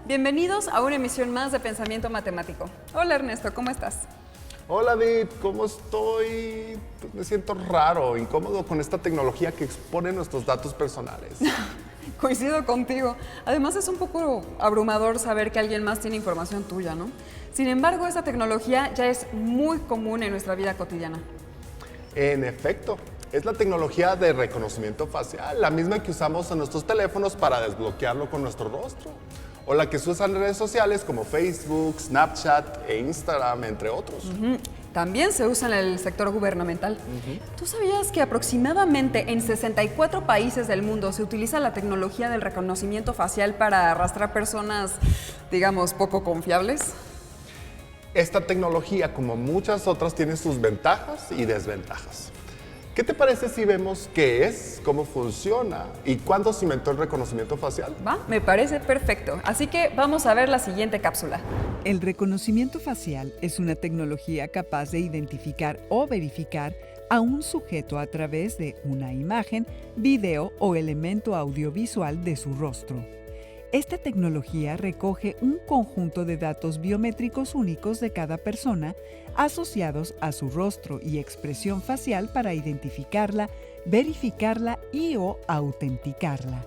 Bienvenidos a una emisión más de Pensamiento Matemático. Hola Ernesto, ¿cómo estás? Hola David, ¿cómo estoy? Pues me siento raro, incómodo con esta tecnología que expone nuestros datos personales. Coincido contigo. Además es un poco abrumador saber que alguien más tiene información tuya, ¿no? Sin embargo, esta tecnología ya es muy común en nuestra vida cotidiana. En efecto, es la tecnología de reconocimiento facial, la misma que usamos en nuestros teléfonos para desbloquearlo con nuestro rostro, o la que se usa en redes sociales como Facebook, Snapchat e Instagram, entre otros. También se usa en el sector gubernamental. ¿Tú sabías que aproximadamente en 64 países del mundo se utiliza la tecnología del reconocimiento facial para arrastrar personas, digamos, poco confiables? Esta tecnología, como muchas otras, tiene sus ventajas y desventajas. ¿Qué te parece si vemos qué es, cómo funciona y cuándo se inventó el reconocimiento facial? Va, me parece perfecto. Así que vamos a ver la siguiente cápsula. El reconocimiento facial es una tecnología capaz de identificar o verificar a un sujeto a través de una imagen, video o elemento audiovisual de su rostro. Esta tecnología recoge un conjunto de datos biométricos únicos de cada persona asociados a su rostro y expresión facial para identificarla, verificarla y/o autenticarla.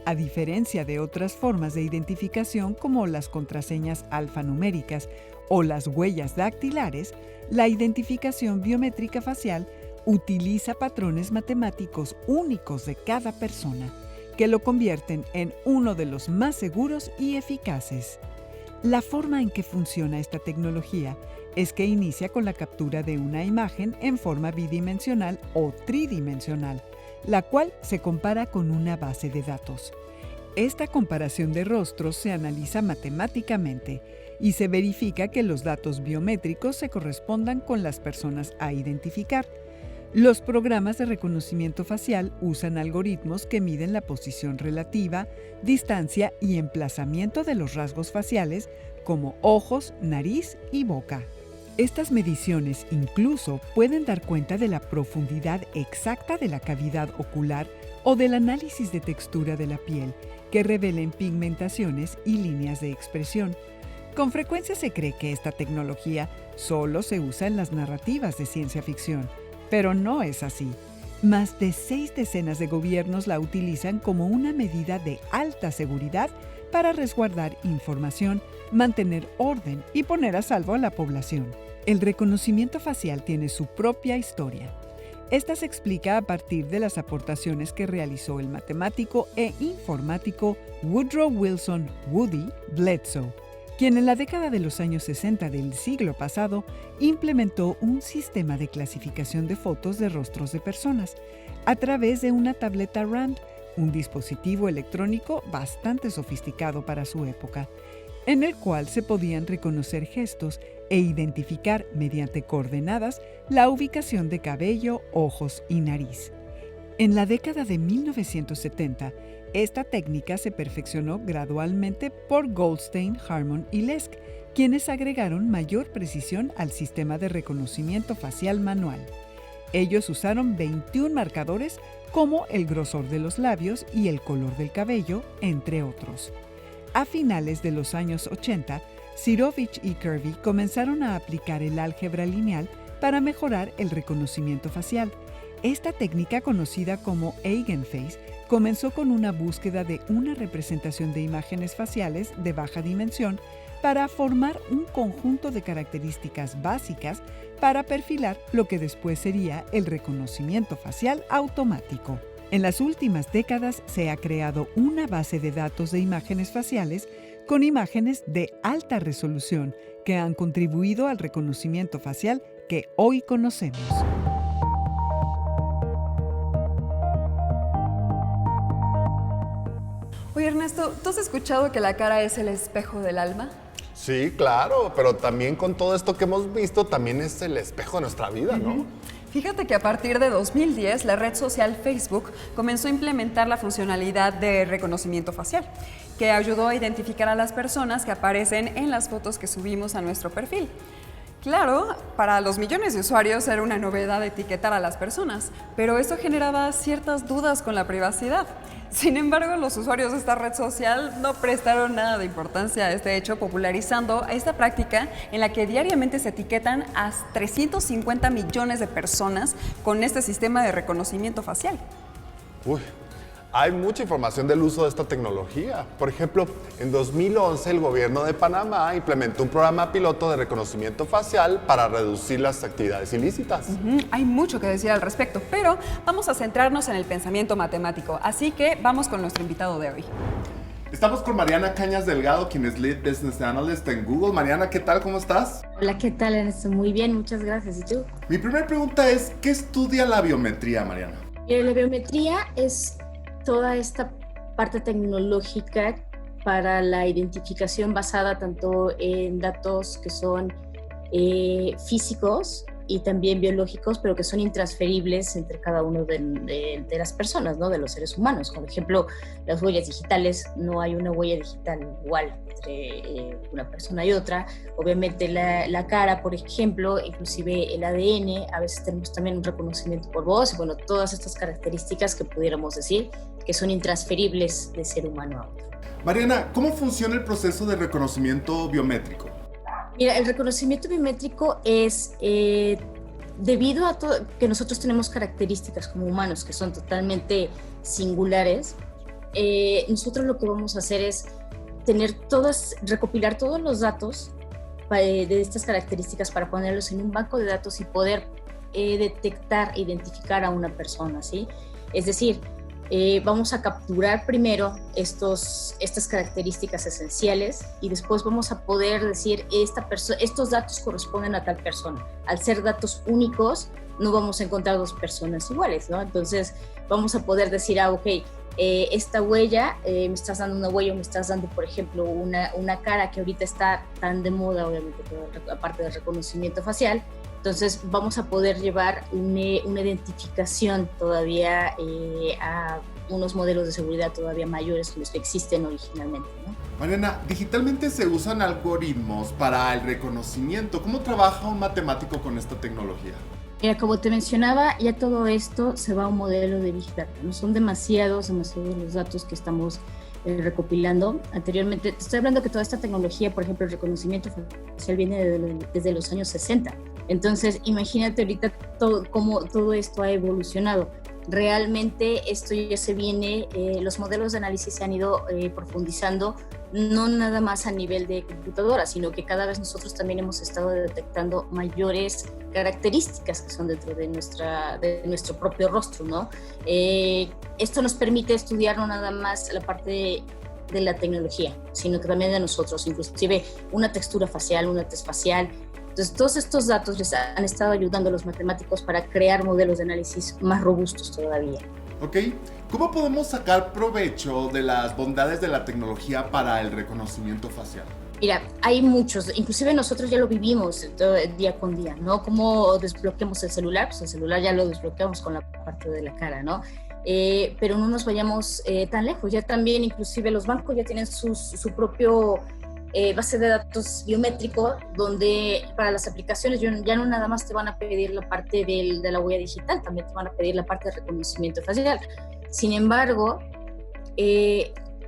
A diferencia de otras formas de identificación como las contraseñas alfanuméricas o las huellas dactilares, la identificación biométrica facial utiliza patrones matemáticos únicos de cada persona, que lo convierten en uno de los más seguros y eficaces. La forma en que funciona esta tecnología es que inicia con la captura de una imagen en forma bidimensional o tridimensional, la cual se compara con una base de datos. Esta comparación de rostros se analiza matemáticamente y se verifica que los datos biométricos se correspondan con las personas a identificar. Los programas de reconocimiento facial usan algoritmos que miden la posición relativa, distancia y emplazamiento de los rasgos faciales como ojos, nariz y boca. Estas mediciones incluso pueden dar cuenta de la profundidad exacta de la cavidad ocular o del análisis de textura de la piel, que revelen pigmentaciones y líneas de expresión. Con frecuencia se cree que esta tecnología solo se usa en las narrativas de ciencia ficción, pero no es así. Más de 6 decenas de gobiernos la utilizan como una medida de alta seguridad para resguardar información, mantener orden y poner a salvo a la población. El reconocimiento facial tiene su propia historia. Esta se explica a partir de las aportaciones que realizó el matemático e informático Woodrow Wilson Woody Bledsoe, quien en la década de los años 60 del siglo pasado implementó un sistema de clasificación de fotos de rostros de personas a través de una tableta RAND, un dispositivo electrónico bastante sofisticado para su época, en el cual se podían reconocer gestos e identificar mediante coordenadas la ubicación de cabello, ojos y nariz. En la década de 1970, esta técnica se perfeccionó gradualmente por Goldstein, Harmon y Lesk, quienes agregaron mayor precisión al sistema de reconocimiento facial manual. Ellos usaron 21 marcadores como el grosor de los labios y el color del cabello, entre otros. A finales de los años 80, Sirovich y Kirby comenzaron a aplicar el álgebra lineal para mejorar el reconocimiento facial. Esta técnica, conocida como Eigenface, comenzó con una búsqueda de una representación de imágenes faciales de baja dimensión para formar un conjunto de características básicas para perfilar lo que después sería el reconocimiento facial automático. En las últimas décadas se ha creado una base de datos de imágenes faciales con imágenes de alta resolución que han contribuido al reconocimiento facial que hoy conocemos. Oye Ernesto, ¿tú has escuchado que la cara es el espejo del alma? Sí, claro, pero también con todo esto que hemos visto, también es el espejo de nuestra vida, ¿no? Fíjate que a partir de 2010, la red social Facebook comenzó a implementar la funcionalidad de reconocimiento facial, que ayudó a identificar a las personas que aparecen en las fotos que subimos a nuestro perfil. Claro, para los millones de usuarios era una novedad etiquetar a las personas, pero eso generaba ciertas dudas con la privacidad. Sin embargo, los usuarios de esta red social no prestaron nada de importancia a este hecho, popularizando esta práctica en la que diariamente se etiquetan a 350 millones de personas con este sistema de reconocimiento facial. Uy, hay mucha información del uso de esta tecnología. Por ejemplo, en 2011 el gobierno de Panamá implementó un programa piloto de reconocimiento facial para reducir las actividades ilícitas. Hay mucho que decir al respecto, pero vamos a centrarnos en el pensamiento matemático, así que vamos con nuestro invitado de hoy. Estamos con Mariana Cañas Delgado, quien es Lead Business Analyst en Google. Mariana, ¿qué tal? ¿Cómo estás? Hola, ¿qué tal, Ernesto? Muy bien, muchas gracias. ¿Y tú? Mi primera pregunta es, ¿qué estudia la biometría, Mariana? La biometría es toda esta parte tecnológica para la identificación basada tanto en datos que son físicos y también biológicos, pero que son intransferibles entre cada uno de las personas, ¿no? De los seres humanos. Por ejemplo, las huellas digitales, no hay una huella digital igual entre una persona y otra. Obviamente la cara, por ejemplo, inclusive el ADN, a veces tenemos también un reconocimiento por voz, y bueno, todas estas características que pudiéramos decir que son intransferibles de ser humano a otro. Mariana, ¿cómo funciona el proceso de reconocimiento biométrico? Mira, el reconocimiento biométrico es debido a todo, que nosotros tenemos características como humanos que son totalmente singulares. Nosotros lo que vamos a hacer es recopilar todos los datos de estas características para ponerlos en un banco de datos y poder detectar, identificar a una persona, ¿sí? Es decir, vamos a capturar primero estas características esenciales y después vamos a poder decir estos datos corresponden a tal persona. Al ser datos únicos, no vamos a encontrar dos personas iguales, ¿no? Entonces vamos a poder decir, esta huella, me estás dando una huella o me estás dando, por ejemplo, una cara que ahorita está tan de moda, obviamente, aparte del reconocimiento facial. Entonces vamos a poder llevar una identificación todavía a unos modelos de seguridad todavía mayores que los que existen originalmente, ¿no? Mariana, digitalmente se usan algoritmos para el reconocimiento. ¿Cómo trabaja un matemático con esta tecnología? Mira, como te mencionaba, ya todo esto se va a un modelo de Big Data, ¿no? Son demasiados los datos que estamos recopilando. Anteriormente, te estoy hablando que toda esta tecnología, por ejemplo, el reconocimiento facial viene desde los años 60. Entonces, imagínate ahorita cómo todo esto ha evolucionado. Realmente esto ya se viene, los modelos de análisis se han ido profundizando, no nada más a nivel de computadora, sino que cada vez nosotros también hemos estado detectando mayores características que son dentro de nuestro propio rostro, ¿no? Esto nos permite estudiar no nada más la parte de la tecnología, sino que también de nosotros, inclusive una textura facial, una tez facial. Entonces, todos estos datos les han estado ayudando a los matemáticos para crear modelos de análisis más robustos todavía. Ok, ¿cómo podemos sacar provecho de las bondades de la tecnología para el reconocimiento facial? Mira, hay muchos, inclusive nosotros ya lo vivimos día con día, ¿no? ¿Cómo desbloqueamos el celular? Pues el celular ya lo desbloqueamos con la parte de la cara, ¿no? Pero no nos vayamos tan lejos, ya también inclusive los bancos ya tienen su propio base de datos biométrico, donde para las aplicaciones ya no nada más te van a pedir la parte de la huella digital, también te van a pedir la parte de reconocimiento facial. Sin embargo,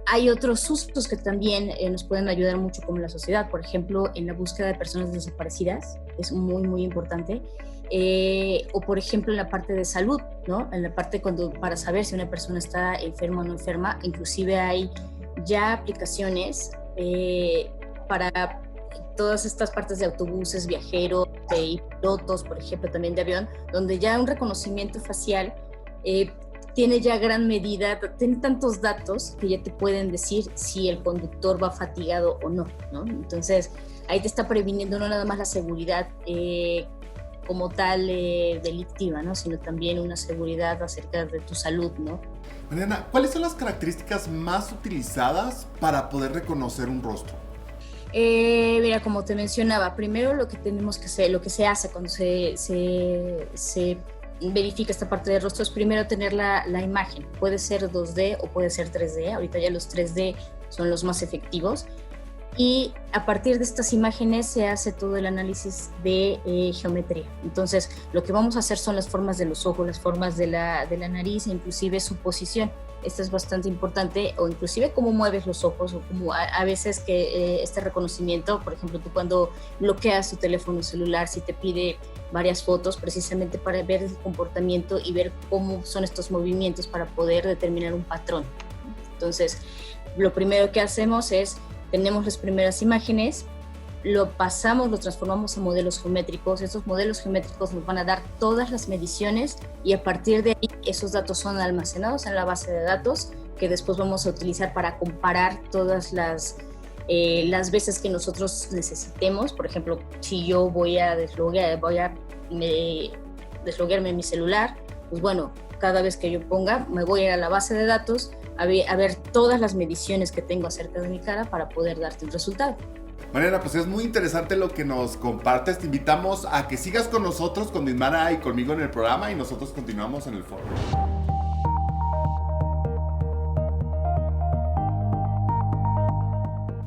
hay otros usos que también nos pueden ayudar mucho como la sociedad, por ejemplo, en la búsqueda de personas desaparecidas, es muy, muy importante. O por ejemplo en la parte de salud, ¿no? En la parte para saber si una persona está enferma o no enferma, inclusive hay ya aplicaciones para todas estas partes de autobuses, viajeros y pilotos, por ejemplo, también de avión, donde ya un reconocimiento facial tiene ya gran medida, tiene tantos datos que ya te pueden decir si el conductor va fatigado o no, ¿no? Entonces, ahí te está previniendo no nada más la seguridad como tal delictiva, ¿no? Sino también una seguridad acerca de tu salud, ¿no? Mariana, ¿cuáles son las características más utilizadas para poder reconocer un rostro? Mira, como te mencionaba, primero lo que tenemos que hacer, lo que se hace cuando se verifica esta parte del rostro es primero tener la imagen. Puede ser 2D o puede ser 3D. Ahorita ya los 3D son los más efectivos. y a partir de estas imágenes se hace todo el análisis de geometría. Entonces, lo que vamos a hacer son las formas de los ojos, las formas de la nariz, e inclusive su posición. Esto es bastante importante, o inclusive cómo mueves los ojos, o como a veces que este reconocimiento, por ejemplo, tú cuando bloqueas tu teléfono celular, si te pide varias fotos, precisamente para ver el comportamiento y ver cómo son estos movimientos para poder determinar un patrón. Entonces, lo primero que hacemos es, tenemos las primeras imágenes, lo pasamos, lo transformamos a modelos geométricos. Estos modelos geométricos nos van a dar todas las mediciones y a partir de ahí esos datos son almacenados en la base de datos que después vamos a utilizar para comparar todas las veces que nosotros necesitemos. Por ejemplo, si yo voy a desloguearme mi celular, pues bueno, cada vez que yo ponga, me voy a ir a la base de datos a ver todas las mediciones que tengo acerca de mi cara para poder darte un resultado. Mariana, pues es muy interesante lo que nos compartes. Te invitamos a que sigas con nosotros, con Dismara y conmigo en el programa, y nosotros continuamos en el foro.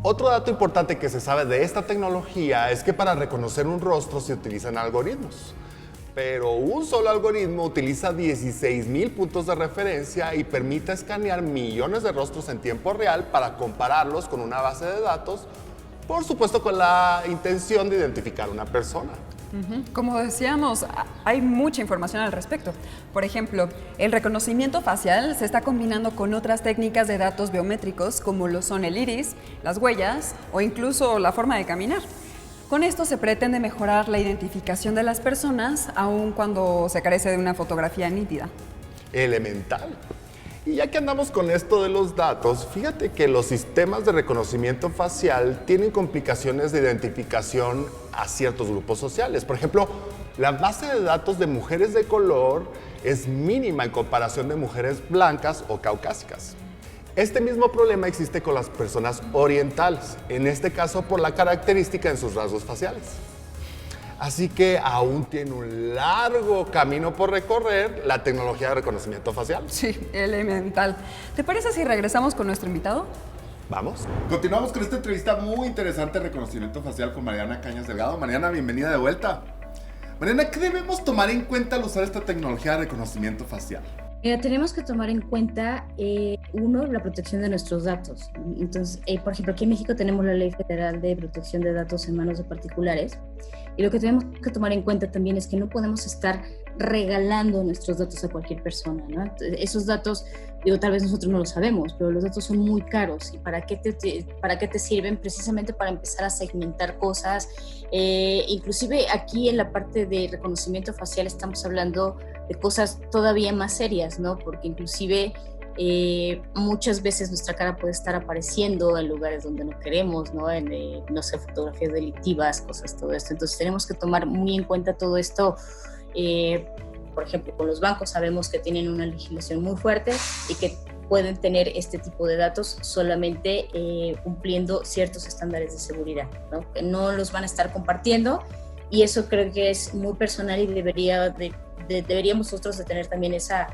Otro dato importante que se sabe de esta tecnología es que para reconocer un rostro se utilizan algoritmos. Pero un solo algoritmo utiliza 16,000 puntos de referencia y permite escanear millones de rostros en tiempo real para compararlos con una base de datos, por supuesto con la intención de identificar una persona. Como decíamos, hay mucha información al respecto. Por ejemplo, el reconocimiento facial se está combinando con otras técnicas de datos biométricos como lo son el iris, las huellas o incluso la forma de caminar. Con esto se pretende mejorar la identificación de las personas, aun cuando se carece de una fotografía nítida. Elemental. Y ya que andamos con esto de los datos, fíjate que los sistemas de reconocimiento facial tienen complicaciones de identificación a ciertos grupos sociales. Por ejemplo, la base de datos de mujeres de color es mínima en comparación de mujeres blancas o caucásicas. Este mismo problema existe con las personas orientales, en este caso por la característica en sus rasgos faciales. Así que aún tiene un largo camino por recorrer la tecnología de reconocimiento facial. Sí, elemental. ¿Te parece si regresamos con nuestro invitado? ¿Vamos? Continuamos con esta entrevista muy interesante de reconocimiento facial con Mariana Cañas Delgado. Mariana, bienvenida de vuelta. Mariana, ¿qué debemos tomar en cuenta al usar esta tecnología de reconocimiento facial? Tenemos que tomar en cuenta, uno, la protección de nuestros datos. Entonces, por ejemplo, aquí en México tenemos la Ley Federal de Protección de Datos en Manos de Particulares, y lo que tenemos que tomar en cuenta también es que no podemos estar regalando nuestros datos a cualquier persona, ¿no? Entonces, esos datos, tal vez nosotros no lo sabemos, pero los datos son muy caros. ¿Y para qué te sirven? Precisamente para empezar a segmentar cosas. Inclusive aquí en la parte de reconocimiento facial estamos hablando de cosas todavía más serias, ¿no? Porque inclusive muchas veces nuestra cara puede estar apareciendo en lugares donde no queremos, ¿no? En, no sé, fotografías delictivas, cosas, todo esto. Entonces tenemos que tomar muy en cuenta todo esto. Por ejemplo, con los bancos sabemos que tienen una legislación muy fuerte y que pueden tener este tipo de datos solamente cumpliendo ciertos estándares de seguridad, ¿no? Que no los van a estar compartiendo, y eso creo que es muy personal y deberíamos nosotros de tener también esa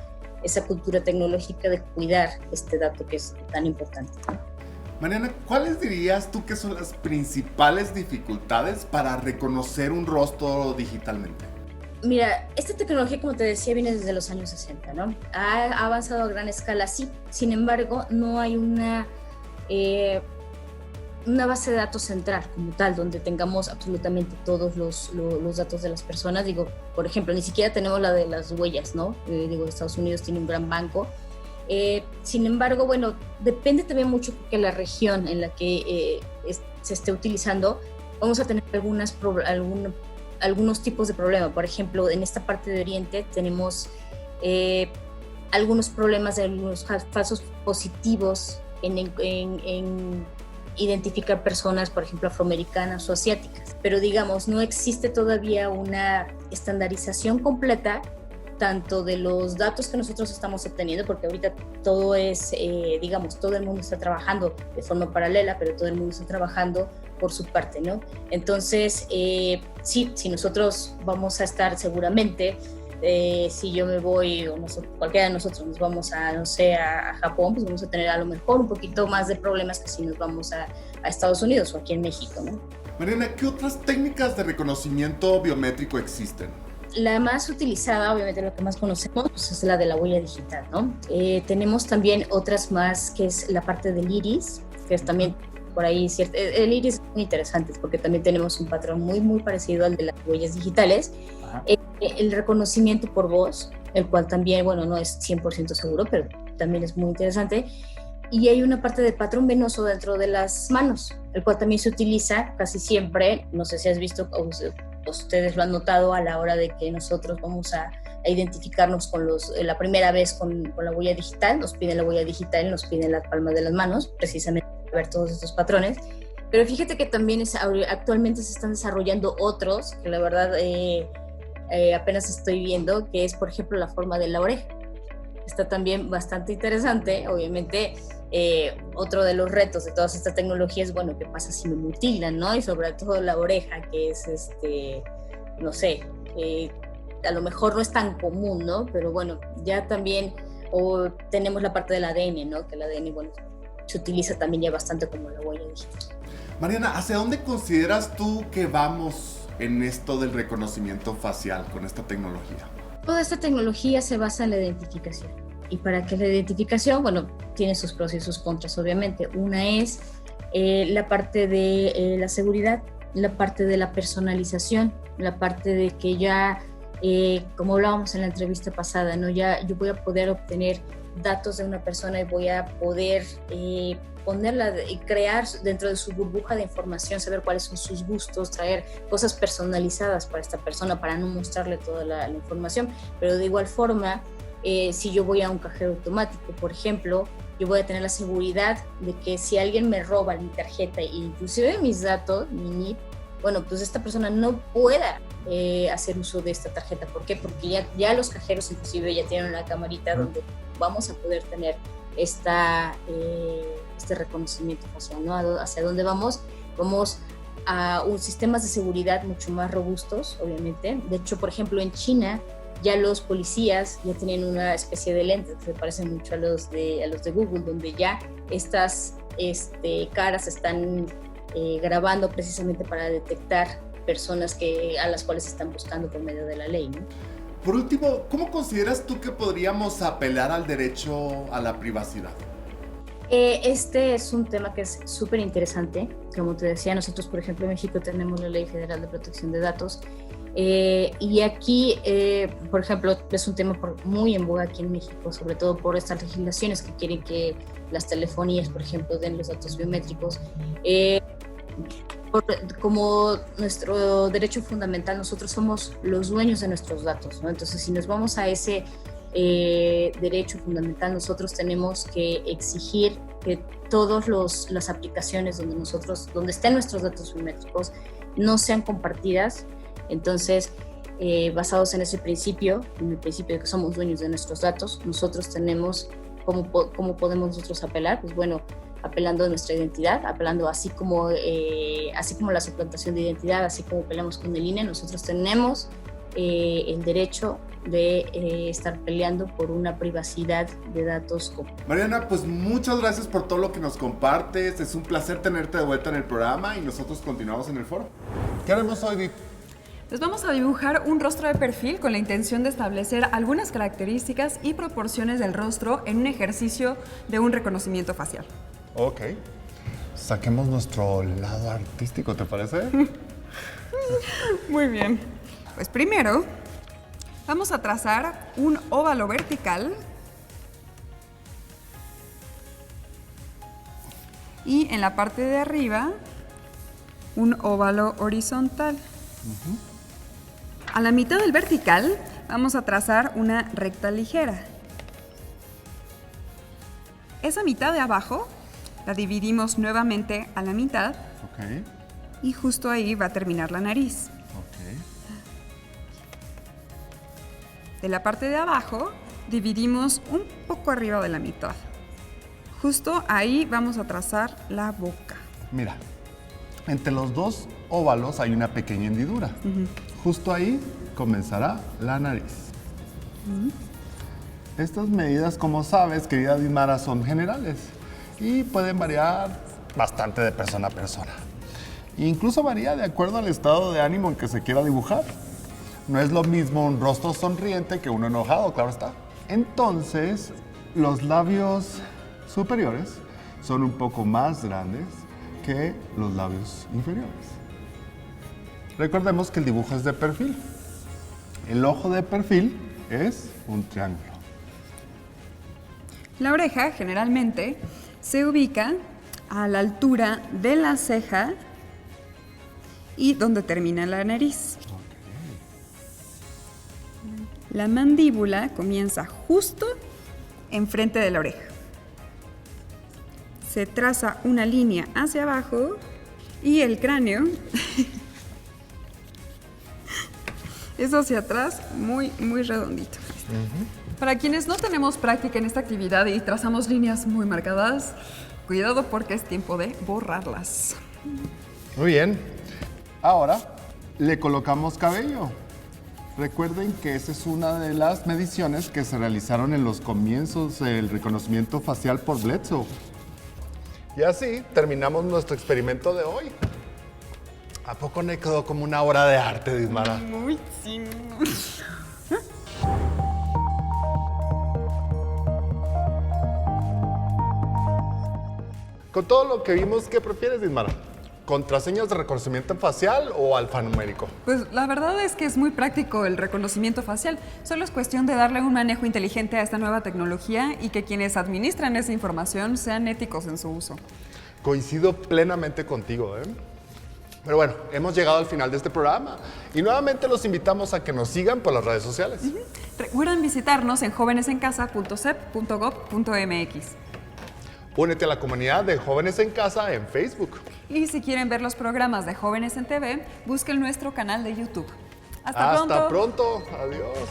cultura tecnológica de cuidar este dato que es tan importante, ¿no? Mariana, ¿cuáles dirías tú que son las principales dificultades para reconocer un rostro digitalmente? Mira, esta tecnología, como te decía, viene desde los años 60, ¿no? Ha avanzado a gran escala, sí. Sin embargo, no hay una base de datos central como tal, donde tengamos absolutamente todos los datos de las personas. Digo, por ejemplo, ni siquiera tenemos la de las huellas, ¿no? Estados Unidos tiene un gran banco. Sin embargo, bueno, depende también mucho que la región en la que se esté utilizando, vamos a tener algunos tipos de problemas. Por ejemplo, en esta parte de Oriente tenemos algunos problemas de algunos falsos positivos en identificar personas, por ejemplo, afroamericanas o asiáticas. Pero digamos, no existe todavía una estandarización completa tanto de los datos que nosotros estamos obteniendo, porque ahorita todo es, todo el mundo está trabajando de forma paralela, pero todo el mundo está trabajando por su parte, ¿no? Entonces, sí, si nosotros vamos a estar seguramente si yo me voy, o cualquiera de nosotros nos vamos a, no sé, a Japón, pues vamos a tener a lo mejor un poquito más de problemas que si nos vamos a Estados Unidos o aquí en México, ¿no? Mariana, ¿qué otras técnicas de reconocimiento biométrico existen? La más utilizada, obviamente la que más conocemos, pues es la de la huella digital, ¿no? Tenemos también otras más, que es la parte del iris, que es también por ahí cierto. El iris es muy interesante porque también tenemos un patrón muy, muy parecido al de las huellas digitales. El reconocimiento por voz, el cual también, bueno, no es 100% seguro, pero también es muy interesante. Y hay una parte de patrón venoso dentro de las manos, el cual también se utiliza casi siempre, no sé si has visto o ustedes lo han notado a la hora de que nosotros vamos a identificarnos con la primera vez con la huella digital, nos piden la huella digital y nos piden las palmas de las manos, precisamente para ver todos estos patrones. Pero fíjate que también actualmente se están desarrollando otros, que la verdad apenas estoy viendo, que es por ejemplo la forma de la oreja. Está también bastante interesante, obviamente. Otro de los retos de todas estas tecnologías, bueno, ¿qué pasa si me mutilan, no? Y sobre todo la oreja, que es, no sé, a lo mejor no es tan común, ¿no? Pero bueno, ya también tenemos la parte del ADN, ¿no? Que el ADN, bueno, se utiliza también ya bastante como la huella digital. Mariana, ¿hacia dónde consideras tú que vamos en esto del reconocimiento facial con esta tecnología? Toda esta tecnología se basa en la identificación. Y para que la identificación, bueno, tiene sus pros y sus contras, obviamente. Una es la parte de la seguridad, la parte de la personalización, la parte de que ya, como hablábamos en la entrevista pasada, ¿no? Ya yo voy a poder obtener datos de una persona y voy a poder ponerla y crear dentro de su burbuja de información, saber cuáles son sus gustos, traer cosas personalizadas para esta persona para no mostrarle toda la información. Pero de igual forma, si yo voy a un cajero automático, por ejemplo, yo voy a tener la seguridad de que si alguien me roba mi tarjeta e inclusive mis datos, mi NIP, bueno, pues esta persona no pueda hacer uso de esta tarjeta. ¿Por qué? Porque ya los cajeros inclusive ya tienen una camarita donde vamos a poder tener este reconocimiento facial, ¿no? ¿Hacia dónde vamos? Vamos a sistemas de seguridad mucho más robustos, obviamente. De hecho, por ejemplo, en China ya los policías ya tienen una especie de lentes que se parecen mucho a los de Google, donde ya estas caras están grabando precisamente para detectar personas a las cuales están buscando por medio de la ley, ¿no? Por último, ¿cómo consideras tú que podríamos apelar al derecho a la privacidad? Este es un tema que es súper interesante. Como te decía, nosotros, por ejemplo, en México tenemos la Ley Federal de Protección de Datos. Y aquí, por ejemplo, es un tema muy en boga aquí en México, sobre todo por estas legislaciones que quieren que las telefonías, por ejemplo, den los datos biométricos. Como nuestro derecho fundamental, nosotros somos los dueños de nuestros datos, ¿no? Entonces, si nos vamos a ese derecho fundamental, nosotros tenemos que exigir que todas las aplicaciones donde estén nuestros datos biométricos no sean compartidas. Entonces, basados en ese principio, en el principio de que somos dueños de nuestros datos, nosotros tenemos, ¿cómo podemos nosotros apelar? Pues bueno, apelando a nuestra identidad, apelando así como la suplantación de identidad, así como apelamos con el INE, nosotros tenemos el derecho de estar peleando por una privacidad de datos. Mariana, pues muchas gracias por todo lo que nos compartes, es un placer tenerte de vuelta en el programa y nosotros continuamos en el foro. ¿Qué haremos hoy, Vip? Les vamos a dibujar un rostro de perfil con la intención de establecer algunas características y proporciones del rostro en un ejercicio de un reconocimiento facial. Ok. Saquemos nuestro lado artístico, ¿te parece? Muy bien. Pues primero, vamos a trazar un óvalo vertical y en la parte de arriba un óvalo horizontal. A la mitad del vertical vamos a trazar una recta ligera. Esa mitad de abajo la dividimos nuevamente a la mitad. Ok. Y justo ahí va a terminar la nariz. Ok. De la parte de abajo dividimos un poco arriba de la mitad. Justo ahí vamos a trazar la boca. Mira, entre los dos óvalos hay una pequeña hendidura. Justo ahí comenzará la nariz. Estas medidas, como sabes, querida Dimara, son generales y pueden variar bastante de persona a persona. Incluso varía de acuerdo al estado de ánimo en que se quiera dibujar. No es lo mismo un rostro sonriente que uno enojado, claro está. Entonces, los labios superiores son un poco más grandes que los labios inferiores. Recordemos que el dibujo es de perfil. El ojo de perfil es un triángulo. La oreja generalmente se ubica a la altura de la ceja y donde termina la nariz. La mandíbula comienza justo enfrente de la oreja. Se traza una línea hacia abajo y el cráneo es hacia atrás, muy redondito. Para quienes no tenemos práctica en esta actividad y trazamos líneas muy marcadas, cuidado porque es tiempo de borrarlas. Muy bien. Ahora le colocamos cabello. Recuerden que esa es una de las mediciones que se realizaron en los comienzos del reconocimiento facial por Bledsoe. Y así terminamos nuestro experimento de hoy. ¿A poco no quedó como una obra de arte, Dismara? Muy sí. Con todo lo que vimos, ¿qué prefieres, Dismara? ¿Contraseñas de reconocimiento facial o alfanumérico? Pues la verdad es que es muy práctico el reconocimiento facial. Solo es cuestión de darle un manejo inteligente a esta nueva tecnología y que quienes administran esa información sean éticos en su uso. Coincido plenamente contigo, ¿eh? Pero bueno, hemos llegado al final de este programa y nuevamente los invitamos a que nos sigan por las redes sociales. Recuerden visitarnos en jovenesencasa.cep.gov.mx. Únete a la comunidad de Jóvenes en Casa en Facebook. Y si quieren ver los programas de Jóvenes en TV, busquen nuestro canal de YouTube. ¡Hasta pronto! ¡Hasta pronto! ¡Adiós!